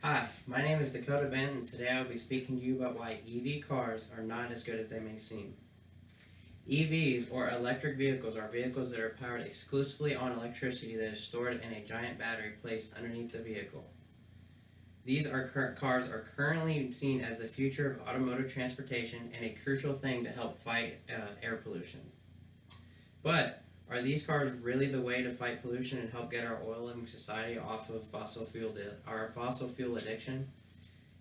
Hi, my name is Dakota Benton, and today I will be speaking to you about why EV cars are not as good as they may seem. EVs, or electric vehicles, are vehicles that are powered exclusively on electricity that is stored in a giant battery placed underneath the vehicle. Cars are currently seen as the future of automotive transportation and a crucial thing to help fight air pollution. But are these cars really the way to fight pollution and help get our oil-loving society off of our fossil fuel addiction?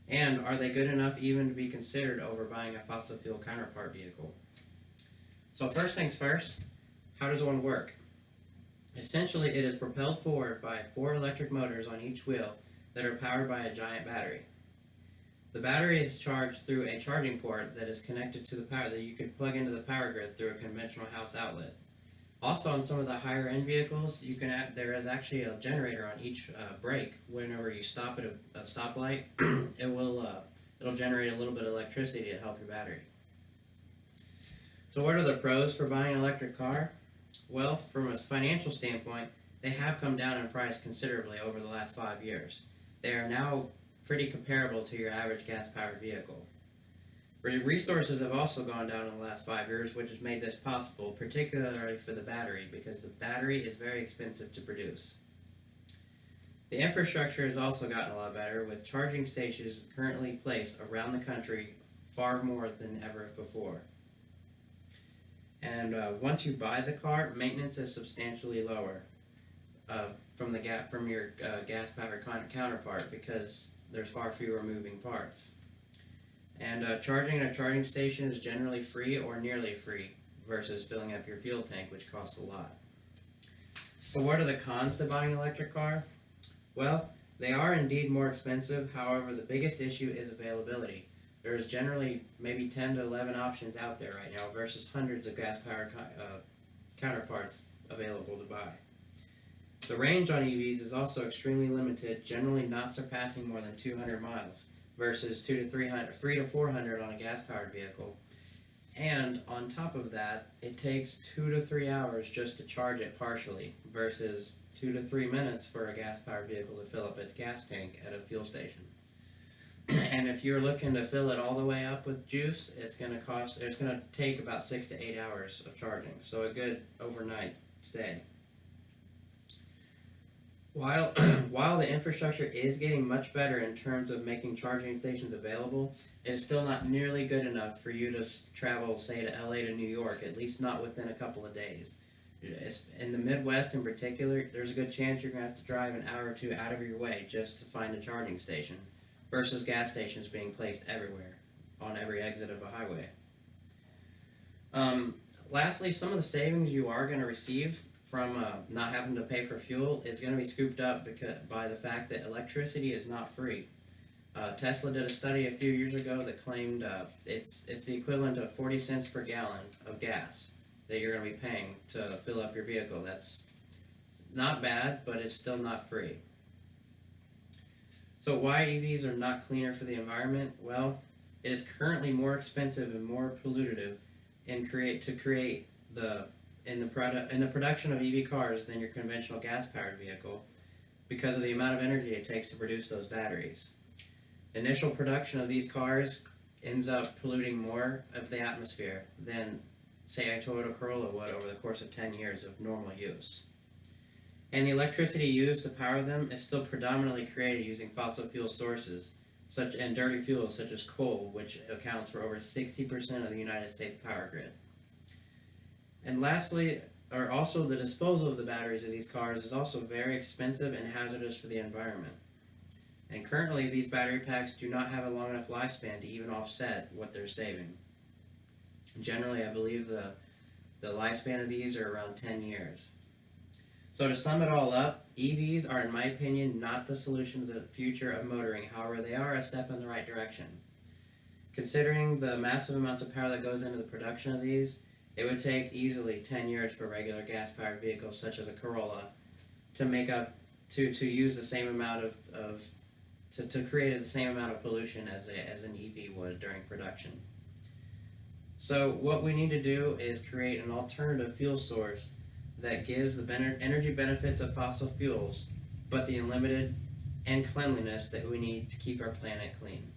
And are they good enough even to be considered over buying a fossil fuel counterpart vehicle? So first things first, how does one work? Essentially, it is propelled forward by 4 electric motors on each wheel that are powered by a giant battery. The battery is charged through a charging port that is connected to the power that you can plug into the power grid through a conventional house outlet. Also, on some of the higher end vehicles, there is actually a generator on each brake. Whenever you stop at a stoplight, it'll generate a little bit of electricity to help your battery. So, what are the pros for buying an electric car? Well, from a financial standpoint, they have come down in price considerably over the last 5 years. They are now pretty comparable to your average gas-powered vehicle. Resources have also gone down in the last 5 years, which has made this possible, particularly for the battery, because the battery is very expensive to produce. The infrastructure has also gotten a lot better, with charging stations currently placed around the country far more than ever before. And once you buy the car, maintenance is substantially lower from your gas-powered counterpart because there's far fewer moving parts. And charging at a charging station is generally free or nearly free versus filling up your fuel tank, which costs a lot. So what are the cons to buying an electric car? Well, they are indeed more expensive. However, the biggest issue is availability. There's generally maybe 10 to 11 options out there right now versus hundreds of gas-powered counterparts available to buy. The range on EVs is also extremely limited, generally not surpassing more than 200 miles. Versus 3 to 400 on a gas-powered vehicle. And on top of that, it takes 2 to 3 hours just to charge it partially versus 2 to 3 minutes for a gas-powered vehicle to fill up its gas tank at a fuel station. And if you're looking to fill it all the way up with juice, it's going to take about 6 to 8 hours of charging. So a good overnight stay. While the infrastructure is getting much better in terms of making charging stations available, it is still not nearly good enough for you to travel, say, to LA to New York, at least not within a couple of days. In the Midwest in particular, there's a good chance you're going to have to drive an hour or two out of your way just to find a charging station, versus gas stations being placed everywhere, on every exit of a highway. Lastly, some of the savings you are going to receive from not having to pay for fuel is going to be scooped up by the fact that electricity is not free. Tesla did a study a few years ago that claimed it's the equivalent of 40 cents per gallon of gas that you're going to be paying to fill up your vehicle. That's not bad, but it's still not free. So why EVs are not cleaner for the environment? Well, it is currently more expensive and more pollutive in the production of EV cars than your conventional gas-powered vehicle because of the amount of energy it takes to produce those batteries. Initial production of these cars ends up polluting more of the atmosphere than, say, a Toyota Corolla would over the course of 10 years of normal use. And the electricity used to power them is still predominantly created using fossil fuel sources and dirty fuels such as coal, which accounts for over 60% of the United States power grid. And lastly, the disposal of the batteries of these cars is also very expensive and hazardous for the environment. And currently, these battery packs do not have a long enough lifespan to even offset what they're saving. Generally, I believe the lifespan of these are around 10 years. So to sum it all up, EVs are, in my opinion, not the solution to the future of motoring. However, they are a step in the right direction. Considering the massive amounts of power that goes into the production of these, it would take easily 10 years for regular gas-powered vehicles such as a Corolla to use the same amount to create the same amount of pollution as an EV would during production. So what we need to do is create an alternative fuel source that gives the energy benefits of fossil fuels, but the unlimited and cleanliness that we need to keep our planet clean.